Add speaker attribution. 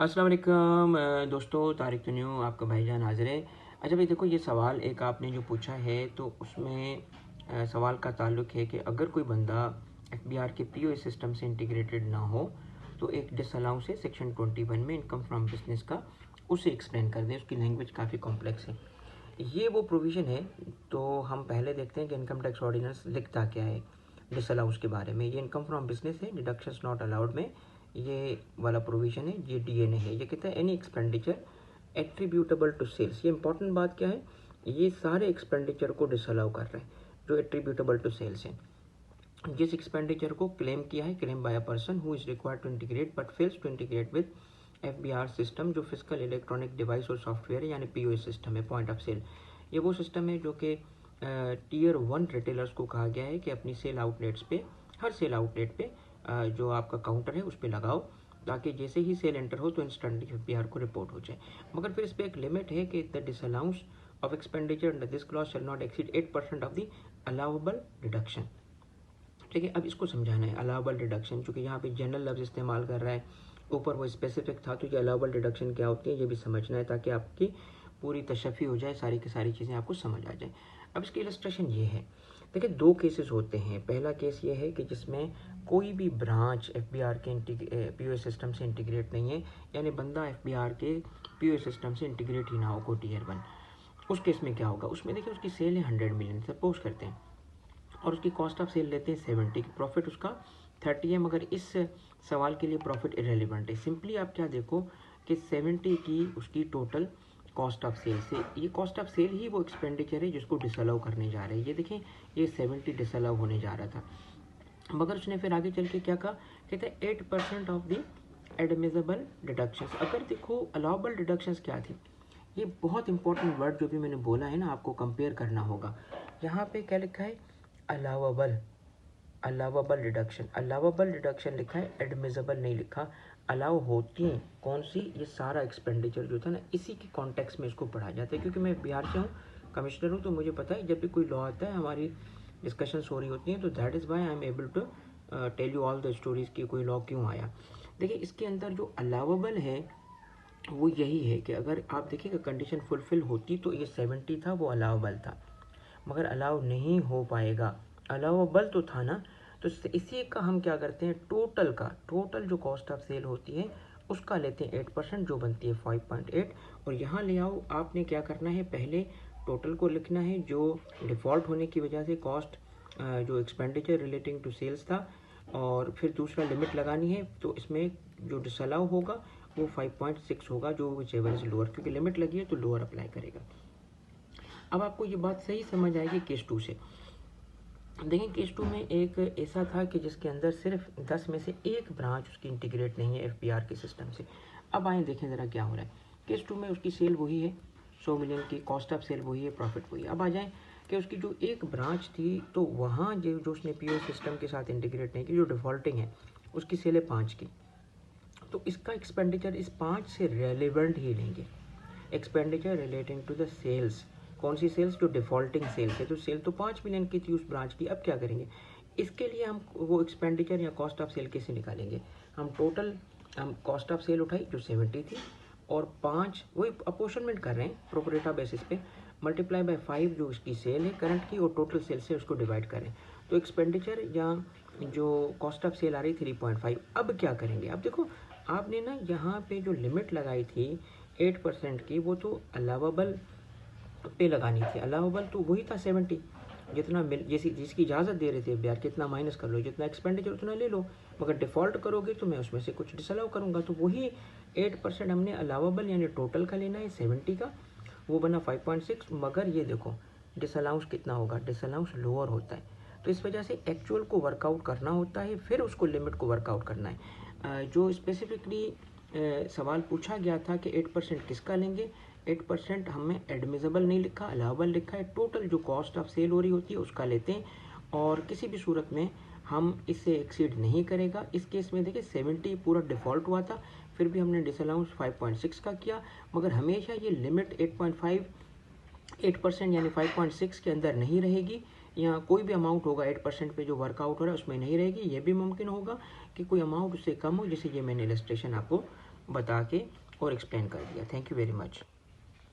Speaker 1: अस्सलाम वालेकुम दोस्तों, तारिक तन्यू आपका भाईजान हाजिर है। अच्छा भाई देखो, ये सवाल एक आपने जो पूछा है तो उसमें सवाल का ताल्लुक है कि अगर कोई बंदा एफबीआर के पीओएस सिस्टम से इंटीग्रेटेड ना हो तो एक डिसअलाउंस है सेक्शन 21 में इनकम फ्रॉम बिजनेस का, उसे एक्सप्लेन कर दें। उसकी लैंग्वेज काफ़ी कॉम्प्लेक्स है। ये वो प्रोविज़न है। तो हम पहले देखते हैं कि इनकम टैक्स ऑर्डिनेंस लिखता क्या है डिसअलाउंस के बारे में। ये इनकम फ्रॉम बिजनेस है, डिडक्शंस नॉट अलाउड में ये वाला प्रोविज़न है। ये डीएनए है। ये कहता है any expenditure attributable to sales. ये इंपॉर्टेंट बात क्या है, ये सारे एक्सपेंडिचर को डिसअलाउ कर रहे हैं जो एट्रीब्यूटेबल टू सेल्स हैं। जिस एक्सपेंडिचर को क्लेम किया है, claim by a person who is required to integrate but fails to integrate with FBR system, जो फिजिकल इलेक्ट्रॉनिक डिवाइस और सॉफ्टवेयर है यानी पीओएस सिस्टम है, पॉइंट ऑफ सेल। ये वो सिस्टम है जो कि टीयर 1 रिटेलर्स को कहा गया है कि अपनी सेल आउटलेट्स पे, हर सेल आउटलेट पे जो आपका काउंटर है उस पर लगाओ, ताकि जैसे ही सेल एंटर हो तो इंस्टेंटली एफबीआर को रिपोर्ट हो जाए। मगर फिर इस पर एक लिमिट है कि the disallowance of expenditure under this clause shall not exceed 8% of the allowable deduction. ठीक है, अब इसको समझाना है अलाउबल डिडक्शन, चूँकि यहाँ पे जनरल लफ्ज़ इस्तेमाल कर रहा है, ऊपर वो स्पेसिफिक था, तो ये अलाउबल डिडक्शन क्या होती है ये भी समझना है ताकि आपकी पूरी तशफ़ी हो जाए, सारी की सारी चीज़ें आपको समझ आ जाए। अब इसकी इलस्ट्रेशन ये है, देखिए दो केसेस होते हैं। पहला केस ये है कि जिसमें कोई भी ब्रांच एफबीआर के पीओएस सिस्टम से इंटीग्रेट नहीं है, यानी बंदा एफबीआर के पीओएस सिस्टम से इंटीग्रेट ही ना हो को टीयर 1। उस केस में क्या होगा, उसमें देखिए उसकी सेल है 100 मिलियन सपोज करते हैं, और उसकी कॉस्ट ऑफ सेल लेते हैं 70, प्रॉफिट उसका 30 है। मगर इस सवाल के लिए प्रॉफिट इरेलीवेंट है। सिंपली आप क्या देखो कि 70 की उसकी टोटल कॉस्ट ऑफ सेल से, ये कॉस्ट ऑफ सेल ही वो एक्सपेंडिचर है जिसको डिसअलाउ करने जा रहे हैं। ये देखें, ये 70 डिसअलाउ होने जा रहा था, मगर उसने फिर आगे चल के क्या कहा, कहते हैं 8% ऑफ द एडमिसेबल डिडक्शंस। अगर देखो अलाउबल डिडक्शंस क्या थी, ये बहुत इंपॉर्टेंट वर्ड जो भी मैंने बोला है ना, आपको कंपेयर करना होगा। यहाँ पे क्या लिखा है, allowable, allowable deduction, allowable deduction लिखा है, एडमिसेबल नहीं लिखा। अलाउ होती हैं कौन सी, ये सारा एक्सपेंडिचर जो था ना, इसी के कॉन्टेक्स्ट में इसको पढ़ा जाता है। क्योंकि मैं बिहार से हूँ, कमिश्नर हूँ, तो मुझे पता है जब भी कोई लॉ आता है हमारी डिस्कशंस हो रही होती हैं, तो that is why I am able to tell you all the stories की कोई लॉ क्यों आया। देखिए इसके अंदर जो अलाउबल है वो यही है कि अगर आप देखिएगा कंडीशन फुलफिल होती तो ये 70 था, वो अलाउबल था, मगर अलाउ नहीं हो पाएगा। अलाउबल तो था ना, तो इसी का हम क्या करते हैं, टोटल का, टोटल जो कॉस्ट ऑफ सेल होती है उसका लेते हैं 8%, जो बनती है 5.8। और यहाँ ले आओ, आपने क्या करना है, पहले टोटल को लिखना है जो डिफ़ॉल्ट होने की वजह से कॉस्ट जो एक्सपेंडिचर रिलेटिंग टू सेल्स था, और फिर दूसरा लिमिट लगानी है। तो इसमें जो डिसअलाउ होगा वो 5.6 होगा, जो विचएवर इज लोअर, क्योंकि लिमिट लगी है तो लोअर अप्लाई करेगा। अब आपको ये बात सही समझ आएगी केस 2 से। देखें केस 2 में एक ऐसा था कि जिसके अंदर सिर्फ 10 में से एक ब्रांच उसकी इंटीग्रेट नहीं है एफबीआर के सिस्टम से। अब आए देखें ज़रा क्या हो रहा है। केस 2 में उसकी सेल वही है 100 मिलियन की, कॉस्ट ऑफ सेल वही है, प्रॉफिट वही है। अब आ जाए कि उसकी जो एक ब्रांच थी, तो वहाँ जो उसने पीओएस सिस्टम के साथ इंटीग्रेट नहीं की, जो डिफ़ॉल्टिंग है, उसकी सेल है 5 की। तो इसका एक्सपेंडिचर इस 5 से रेलिवेंट ही लेंगे, expenditure relating to the sales. कौन सी सेल्स, जो डिफ़ॉल्टिंग सेल्स है। तो सेल तो 5 मिलियन की थी उस ब्रांच की। अब क्या करेंगे, इसके लिए हम वो एक्सपेंडिचर या कॉस्ट ऑफ सेल कैसे निकालेंगे, हम टोटल, हम कॉस्ट ऑफ सेल उठाई जो 70 थी, और 5 वही अपोर्शनमेंट कर रहे हैं प्रोपोरेटा बेसिस पे, मल्टीप्लाई बाय 5 जो उसकी सेल है करंट की, और टोटल सेल से उसको डिवाइड करें, तो एक्सपेंडिचर या जो कॉस्ट ऑफ सेल आ रही 3.5। अब क्या करेंगे, अब देखो आपने ना यहाँ पे जो लिमिट लगाई थी 8% की, वो तो अलाउबल पे लगानी थी। अलाउबल तो वही था 70, जितना जैसी जिसकी इजाज़त दे रहे थे यार, कितना माइनस कर लो, जितना एक्सपेंडिचर उतना ले लो, मगर डिफ़ॉल्ट करोगे तो मैं उसमें से कुछ डिसअलाउ करूँगा। तो वही 8% हमने अलाउबल यानी टोटल का लेना है 70 का, वो बना 5.6। मगर ये देखो डिसअलाउंस कितना होगा, डिसअलाउंस लोअर होता है। तो इस वजह से एक्चुअल को वर्कआउट करना होता है, फिर उसको लिमिट को वर्कआउट करना है। जो स्पेसिफिकली सवाल पूछा गया था कि 8% किसका लेंगे, 8% हमें एडमिसेबल नहीं लिखा, अलाउबल लिखा है। टोटल जो कॉस्ट ऑफ सेल हो रही होती है उसका लेते हैं, और किसी भी सूरत में हम इससे एक्सीड नहीं करेगा। इस केस में देखिए 70 पूरा डिफ़ॉल्ट हुआ था, फिर भी हमने डिसअलाउंस 5.6 का किया, मगर हमेशा ये लिमिट 8% यानी 5.6 के अंदर नहीं रहेगी। या कोई भी अमाउंट होगा 8% पे जो वर्कआउट हो रहा है उसमें नहीं रहेगी। ये भी मुमकिन होगा कि कोई अमाउंट उससे कम हो, जैसे ये मैंने इलस्ट्रेशन आपको बता के और एक्सप्लेन कर दिया। Thank you very much.